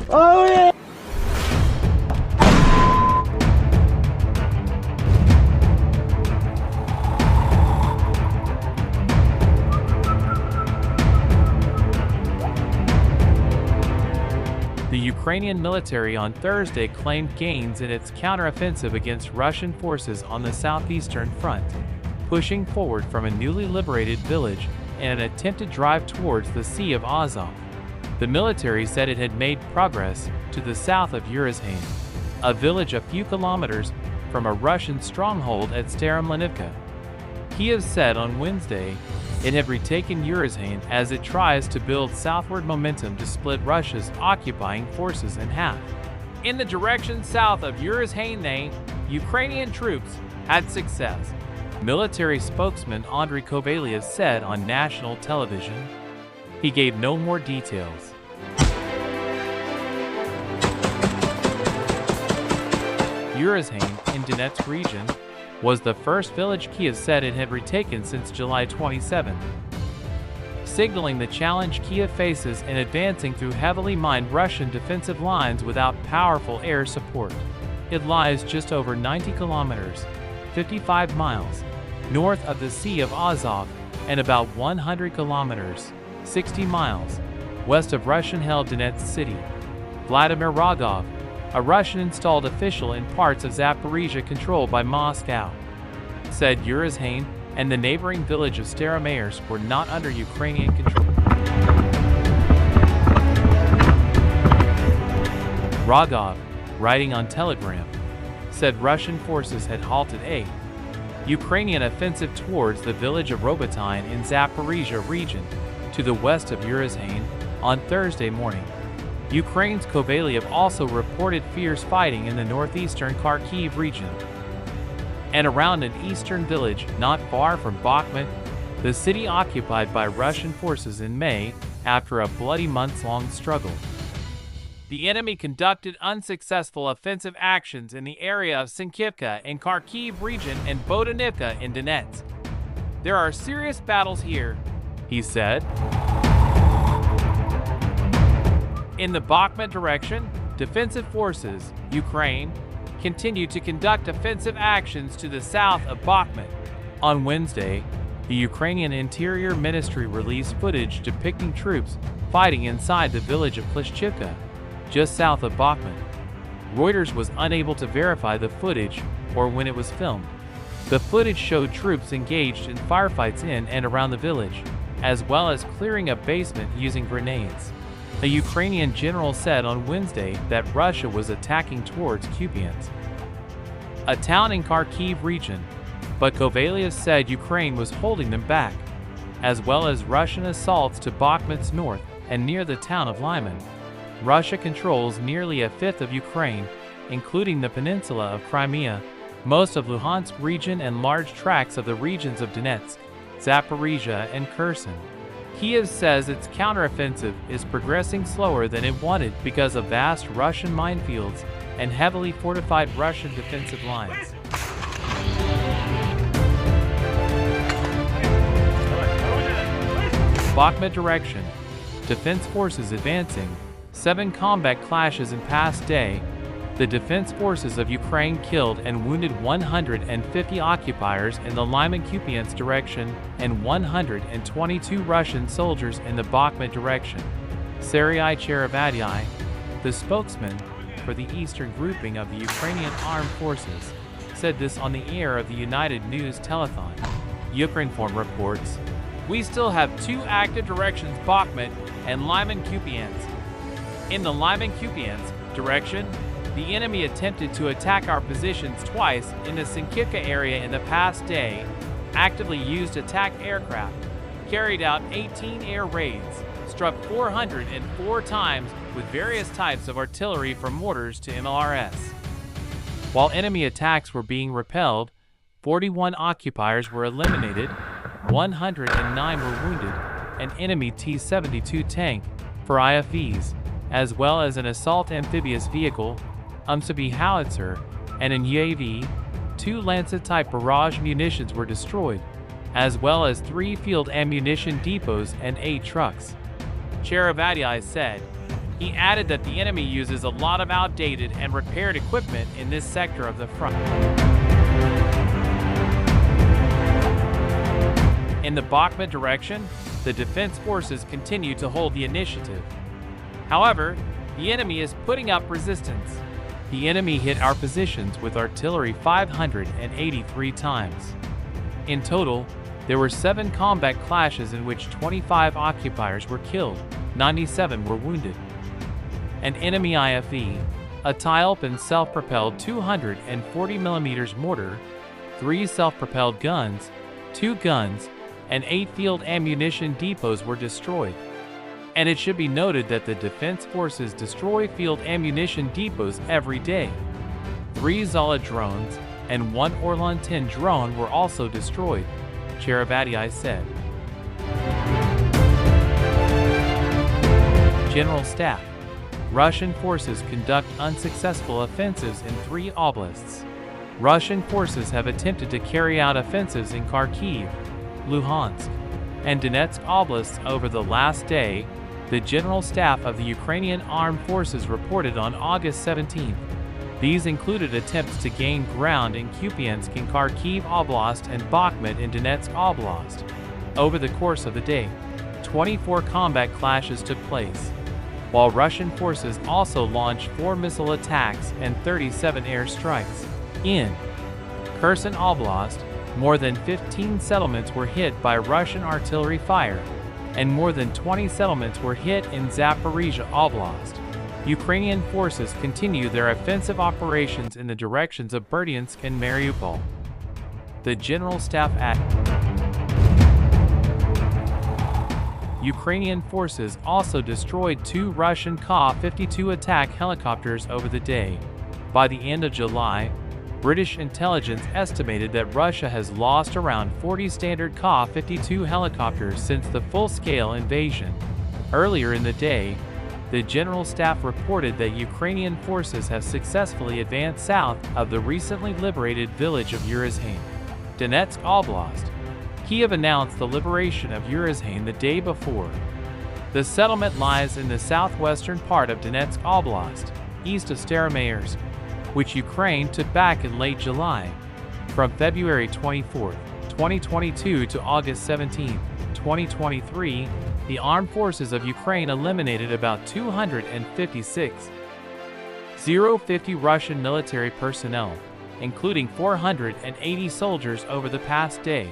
Oh yeah! The Ukrainian military on Thursday claimed gains in its counteroffensive against Russian forces on the southeastern front, pushing forward from a newly liberated village in an attempted drive towards the Sea of Azov. The military said it had made progress to the south of Urozhaine, a village a few kilometers from a Russian stronghold at Staromlynivka. Kyiv said on Wednesday it had retaken Urozhaine as it tries to build southward momentum to split Russia's occupying forces in half. In the direction south of Urozhaine, Ukrainian troops had success, military spokesman Andriy Kovaliov said on national television. He gave no more details. Urozhaine, in Donetsk region, was the first village Kyiv said it had retaken since July 27, signaling the challenge Kyiv faces in advancing through heavily mined Russian defensive lines without powerful air support. It lies just over 90 kilometers, 55 miles, north of the Sea of Azov and about 100 kilometers, 60 miles, west of Russian-held Donetsk city. Vladimir Rogov, a Russian-installed official in parts of Zaporizhia controlled by Moscow, said Urozhaine and the neighboring village of Staromlynivka were not under Ukrainian control. Rogov, writing on Telegram, said Russian forces had halted a Ukrainian offensive towards the village of Urozhaine in Zaporizhia region to the west of Urozhaine on Thursday morning. Ukraine's Kovaliov also reported fierce fighting in the northeastern Kyiv region and around an eastern village not far from Bakhmut, the city occupied by Russian forces in May after a bloody months-long struggle. The enemy conducted unsuccessful offensive actions in the area of Sinkivka in Kyiv region and Bodanivka in Donetsk. There are serious battles here, he said. In the Bakhmut direction, defensive forces, Ukraine, continue to conduct offensive actions to the south of Bakhmut. On Wednesday, the Ukrainian Interior Ministry released footage depicting troops fighting inside the village of Klishchivka, just south of Bakhmut. Reuters was unable to verify the footage or when it was filmed. The footage showed troops engaged in firefights in and around the village, as well as clearing a basement using grenades. A Ukrainian general said on Wednesday that Russia was attacking towards Kupiansk, a town in Kyiv region, but Kovaliov said Ukraine was holding them back, as well as Russian assaults to Bakhmut's north and near the town of Lyman. Russia controls nearly a fifth of Ukraine, including the peninsula of Crimea, most of Luhansk region and large tracts of the regions of Donetsk, Zaporizhia and Kherson. Kyiv says its counteroffensive is progressing slower than it wanted because of vast Russian minefields and heavily fortified Russian defensive lines. Bakhmut direction. Defense forces advancing. 7 combat clashes in past day. The defense forces of Ukraine killed and wounded 150 occupiers in the Lyman-Kupiansk direction and 122 Russian soldiers in the Bakhmut direction. Serhiy Cherevadyi, the spokesman for the eastern grouping of the Ukrainian armed forces, said this on the air of the United News telethon. Ukrinform reports, "We still have 2 active directions, Bakhmut and Lyman-Kupiansk. In the Lyman-Kupiansk direction, the enemy attempted to attack our positions twice in the Sinkivka area in the past day, actively used attack aircraft, carried out 18 air raids, struck 404 times with various types of artillery from mortars to MLRS. While enemy attacks were being repelled, 41 occupiers were eliminated, 109 were wounded, an enemy T-72 tank for IFVs, as well as an assault amphibious vehicle, UMSB howitzer, and an UAV. 2 Lancet-type barrage munitions were destroyed, as well as 3 field ammunition depots and 8 trucks. Cherevadyi said, He added that the enemy uses a lot of outdated and repaired equipment in this sector of the front. In the Bakhmut direction, the defense forces continue to hold the initiative. However, the enemy is putting up resistance. The enemy hit our positions with artillery 583 times. In total, there were 7 combat clashes in which 25 occupiers were killed, 97 were wounded. An enemy IFE, a tie-open self-propelled 240mm mortar, 3 self-propelled guns, 2 guns, and 8 field ammunition depots were destroyed. And it should be noted that the defense forces destroy field ammunition depots every day. 3 Zala drones and 1 Orlan 10 drone were also destroyed, Cherevadii said. General Staff: Russian forces conduct unsuccessful offensives in 3 oblasts. Russian forces have attempted to carry out offensives in Kharkiv, Luhansk, and Donetsk oblasts over the last day, the General Staff of the Ukrainian Armed Forces reported on August 17. These included attempts to gain ground in Kupiansk in Kharkiv Oblast and Bakhmut in Donetsk Oblast. Over the course of the day, 24 combat clashes took place, while Russian forces also launched 4 missile attacks and 37 airstrikes. In Kherson Oblast, more than 15 settlements were hit by Russian artillery fire, and more than 20 settlements were hit in Zaporizhia Oblast. Ukrainian forces continue their offensive operations in the directions of Berdyansk and Mariupol. The General Staff at Ukrainian forces also destroyed 2 Russian Ka-52 attack helicopters over the day. By the end of July, British intelligence estimated that Russia has lost around 40 standard Ka-52 helicopters since the full-scale invasion. Earlier in the day, the General Staff reported that Ukrainian forces have successfully advanced south of the recently liberated village of Urozhaine, Donetsk Oblast. Kyiv announced the liberation of Urozhaine the day before. The settlement lies in the southwestern part of Donetsk Oblast, east of Staromlynivka, which Ukraine took back in late July. From February 24, 2022 to August 17, 2023, the armed forces of Ukraine eliminated about 256 Russian military personnel, including 480 soldiers over the past day.